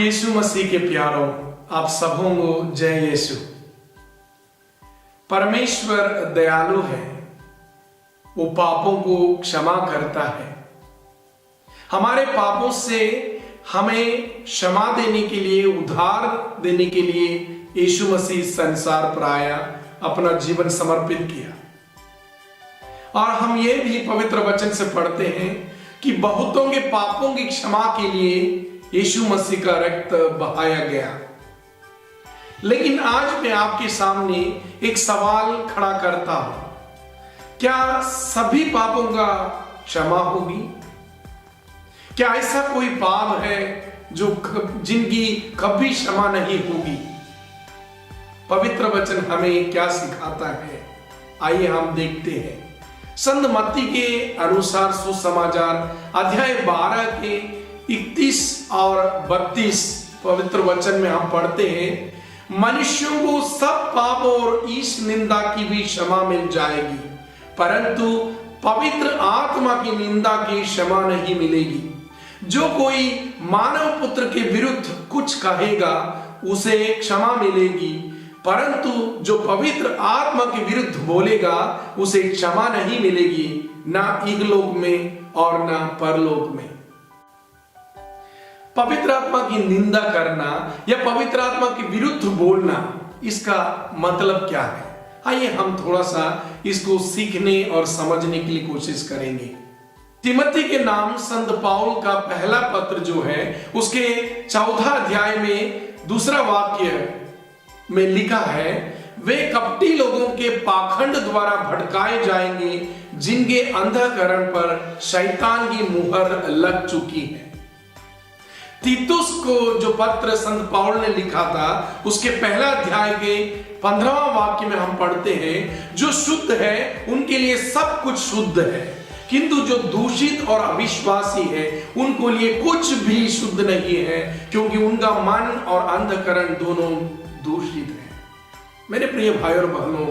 यीशु मसीह के प्यारों, आप सबों को जय यीशु। परमेश्वर दयालु है, वो पापों को क्षमा करता है। हमारे पापों से हमें क्षमा देने के लिए, उद्धार देने के लिए यीशु मसीह संसार पर आया, अपना जीवन समर्पित किया। और हम ये भी पवित्र वचन से पढ़ते हैं कि बहुतों के पापों की क्षमा के लिए यीशु मसीह का रक्त बहाया गया। लेकिन आज मैं आपके सामने एक सवाल खड़ा करता हूं, क्या सभी पापों का क्षमा होगी? क्या ऐसा कोई पाप है जिनकी कभी क्षमा नहीं होगी? पवित्र वचन हमें क्या सिखाता है, आइए हम देखते हैं। संत मत्ती के अनुसार सुसमाचार अध्याय 12 के 31 और 32 पवित्र वचन में हम पढ़ते हैं, मनुष्यों को सब पाप और ईश निंदा की भी क्षमा मिल जाएगी, परंतु पवित्र आत्मा की निंदा की क्षमा नहीं मिलेगी। जो कोई मानव पुत्र के विरुद्ध कुछ कहेगा उसे क्षमा मिलेगी, परंतु जो पवित्र आत्मा के विरुद्ध बोलेगा उसे क्षमा नहीं मिलेगी, ना इहलोक में और ना परलोक में। पवित्र आत्मा की निंदा करना या पवित्र आत्मा के विरुद्ध बोलना, इसका मतलब क्या है? आइए हम थोड़ा सा इसको सीखने और समझने के लिए कोशिश करेंगे। तिमोथी के नाम संत पौल का पहला पत्र जो है, उसके 14 अध्याय में दूसरा वाक्य में लिखा है, वे कपटी लोगों के पाखंड द्वारा भटकाए जाएंगे, जिनके अंधकरण पर शैतान की मुहर लग चुकी है। तीतुस को जो पत्र संत पौल ने लिखा था, उसके पहला अध्याय के 15वां वाक्य में हम पढ़ते हैं, जो शुद्ध है उनके लिए सब कुछ शुद्ध है, किंतु जो दूषित और अविश्वासी है उनको लिए कुछ भी शुद्ध नहीं है, क्योंकि उनका मन और अंधकरण दोनों दूषित है। मेरे प्रिय भाई और बहनों,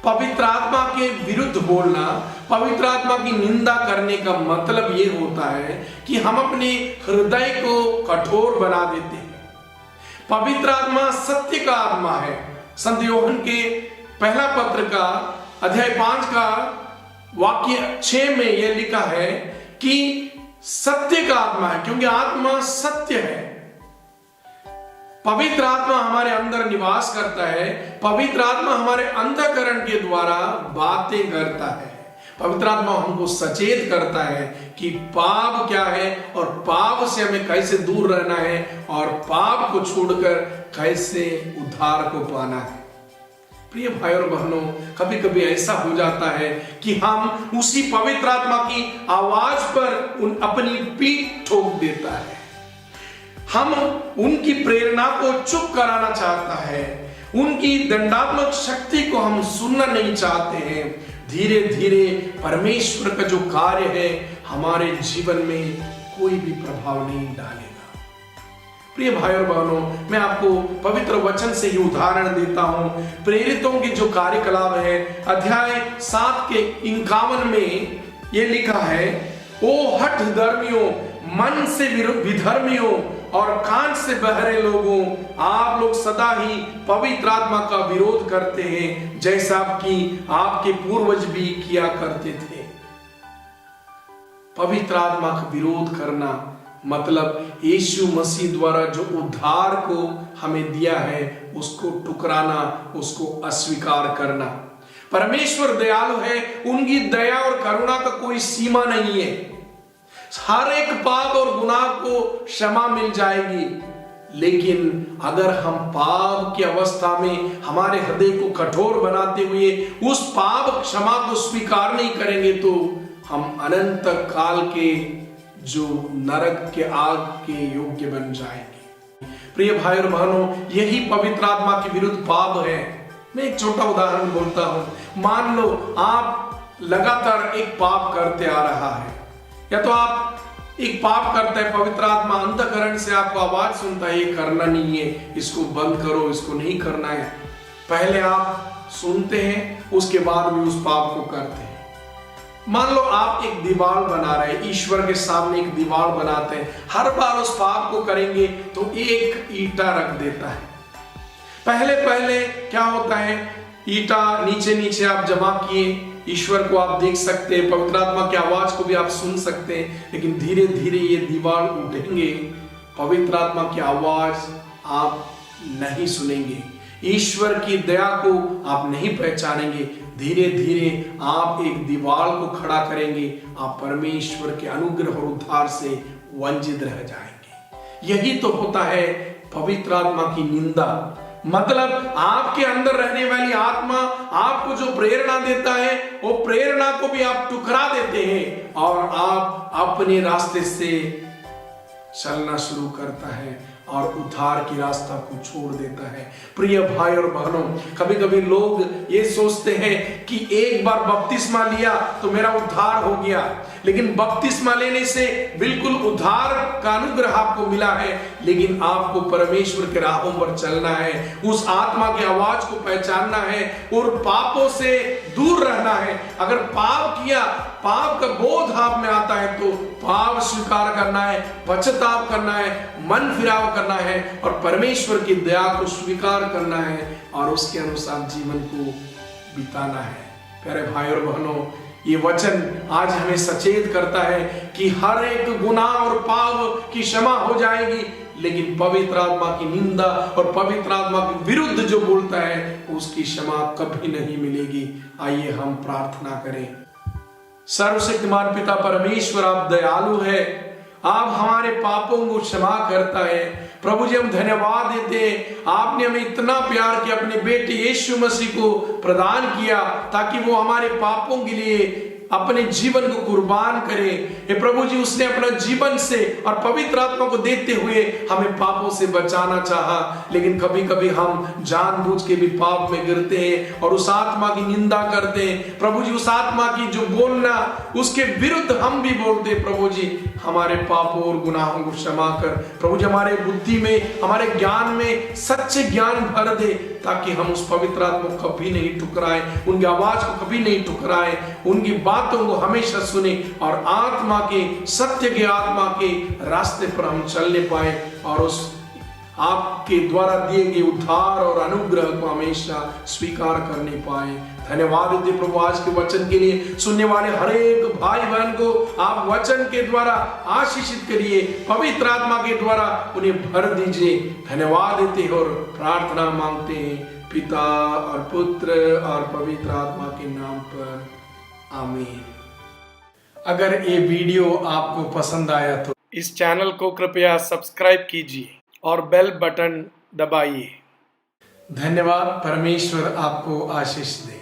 पवित्र आत्मा के विरुद्ध बोलना, पवित्र आत्मा की निंदा करने का मतलब यह होता है कि हम अपने हृदय को कठोर बना देते हैं। पवित्र आत्मा सत्य का आत्मा है। संत यूहन्ना के पहला पत्र का अध्याय 5 का वाक्य 6 में यह लिखा है कि सत्य का आत्मा है, क्योंकि आत्मा सत्य है। पवित्र आत्मा हमारे अंदर निवास करता है। पवित्र आत्मा हमारे अंतःकरण के द्वारा बातें करता है। पवित्र आत्मा हमको सचेत करता है कि पाप क्या है और पाप से हमें कैसे दूर रहना है और पाप को छोड़कर कैसे उद्धार को पाना है। प्रिय भाई और बहनों, कभी कभी ऐसा हो जाता है कि हम उसी पवित्र आत्मा की आवाज पर अपनी पीठ ठोक देता है। हम उनकी प्रेरणा को चुप कराना चाहता है, उनकी दंडात्मक शक्ति को हम सुनना नहीं चाहते हैं। धीरे धीरे परमेश्वर का जो कार्य है हमारे जीवन में कोई भी प्रभाव नहीं डालेगा। प्रिय भाई और बहनों, मैं आपको पवित्र वचन से ही उदाहरण देता हूं। प्रेरितों के जो कार्यकलाप है, अध्याय 7 के 51 में यह लिखा है, ओ हठ धर्मियों, मन से विधर्मियों और कान से बहरे लोगों, आप लोग सदा ही पवित्र आत्मा का विरोध करते हैं, जैसा आपके पूर्वज भी किया करते थे। पवित्र आत्मा का विरोध करना मतलब यीशु मसीह द्वारा जो उद्धार को हमें दिया है उसको ठुकराना, उसको अस्वीकार करना। परमेश्वर दयालु है, उनकी दया और करुणा का कोई सीमा नहीं है। हर एक पाप और गुनाह को क्षमा मिल जाएगी, लेकिन अगर हम पाप की अवस्था में हमारे हृदय को कठोर बनाते हुए उस पाप क्षमा को स्वीकार नहीं करेंगे तो हम अनंत काल के जो नरक के आग के योग्य बन जाएंगे। प्रिय भाई और बहनों, यही पवित्र आत्मा के विरुद्ध पाप है। मैं एक छोटा उदाहरण बोलता हूं। मान लो आप लगातार एक पाप करते आ रहा है, या तो आप एक पाप करते हैं, पवित्र आत्मा अंतःकरण से आपको आवाज सुनता है, ये करना नहीं है, इसको बंद करो, इसको नहीं करना है। पहले आप सुनते हैं, उसके बाद भी उस पाप को करते हैं। मान लो आप एक दीवार बना रहे हैं, ईश्वर के सामने एक दीवार बनाते हैं, हर बार उस पाप को करेंगे तो एक ईंटा रख देता है। पहले पहले क्या होता है, ईंटा नीचे नीचे आप जमा किए, ईश्वर को आप देख सकते हैं, पवित्र आत्मा की आवाज को भी आप सुन सकते हैं, लेकिन धीरे धीरे ये दीवार उठेंगे, पवित्र आत्मा की आवाज आप नहीं सुनेंगे, ईश्वर की दया को आप नहीं पहचानेंगे। धीरे धीरे आप एक दीवार को खड़ा करेंगे, आप परमेश्वर के अनुग्रह और उद्धार से वंचित रह जाएंगे। यही तो होता है पवित्र आत्मा की निंदा। मतलब आपके अंदर रहने वाली आत्मा आपको जो प्रेरणा देता है, वो प्रेरणा को भी आप ठुकरा देते हैं और आप अपने रास्ते से चलना शुरू करता है और उद्धार की रास्ता को छोड़ देता है। प्रिय भाई और बहनों, कभी कभी लोग ये सोचते हैं कि एक बार बपतिस्मा लिया तो मेरा उद्धार हो गया, लेकिन बपतिस्मा लेने से बिल्कुल उद्धार का अनुग्रह आपको मिला है, लेकिन आपको परमेश्वर के राहों पर चलना है, उस आत्मा की आवाज को पहचानना है और पापों से दूर रहना है। अगर पाप किया, पाप का बोध आप में आता है तो पाप स्वीकार करना है, पश्चाताप करना है, मन फिराव करना है और परमेश्वर की दया को स्वीकार करना है और उसके अनुसार जीवन को बिताना है। प्यारे भाई और बहनों, ये वचन आज हमें सचेत करता है कि हर एक गुनाह और पाप की क्षमा हो जाएगी, लेकिन पवित्र आत्मा की निंदा और पवित्र आत्मा के विरुद्ध जो बोलता है उसकी क्षमा कभी नहीं मिलेगी। आइए हम प्रार्थना करें। सर्वशक्तिमान पिता परमेश्वर, आप दयालु है, आप हमारे पापों को क्षमा करता है। प्रभु जी, हम धन्यवाद देते हैं, आपने हमें इतना प्यार किया, अपने बेटे यीशु मसीह को प्रदान किया ताकि वो हमारे पापों के लिए अपने जीवन को कुर्बान करे। हे प्रभु जी, उसने अपना जीवन से और पवित्र आत्मा को देते हुए हमें पापों से बचाना चाहा, लेकिन कभी कभी हम जानबूझ के भी पाप में गिरते हैं और उस आत्मा की निंदा करते हैं। प्रभु जी, उस आत्मा की जो बोलना, उसके विरुद्ध हम भी बोलते हैं। प्रभु जी, हमारे पापों और गुनाहों को क्षमा कर। प्रभु जी, हमारे बुद्धि में, हमारे ज्ञान में सच्चे ज्ञान भर दे ताकि हम उस पवित्र आत्मा को कभी नहीं ठुकराएं, उनकी आवाज को कभी नहीं ठुकराएं, उनकी बातों को हमेशा सुने और आत्मा के, सत्य के आत्मा के रास्ते पर हम चलने पाए और उस आपके द्वारा दिए गए उद्धार और अनुग्रह को हमेशा स्वीकार करने पाए। धन्यवाद देते प्रभु आज के वचन के लिए। सुनने वाले हर एक भाई बहन को आप वचन के द्वारा आशीषित करिए, पवित्र आत्मा के द्वारा उन्हें भर दीजिए। धन्यवाद देते और प्रार्थना मांगते हैं पिता और पुत्र और पवित्र आत्मा के नाम पर, आमीन। अगर ये वीडियो आपको पसंद आया तो इस चैनल को कृपया सब्सक्राइब कीजिए और बेल बटन दबाइए। धन्यवाद। परमेश्वर आपको आशीष दे।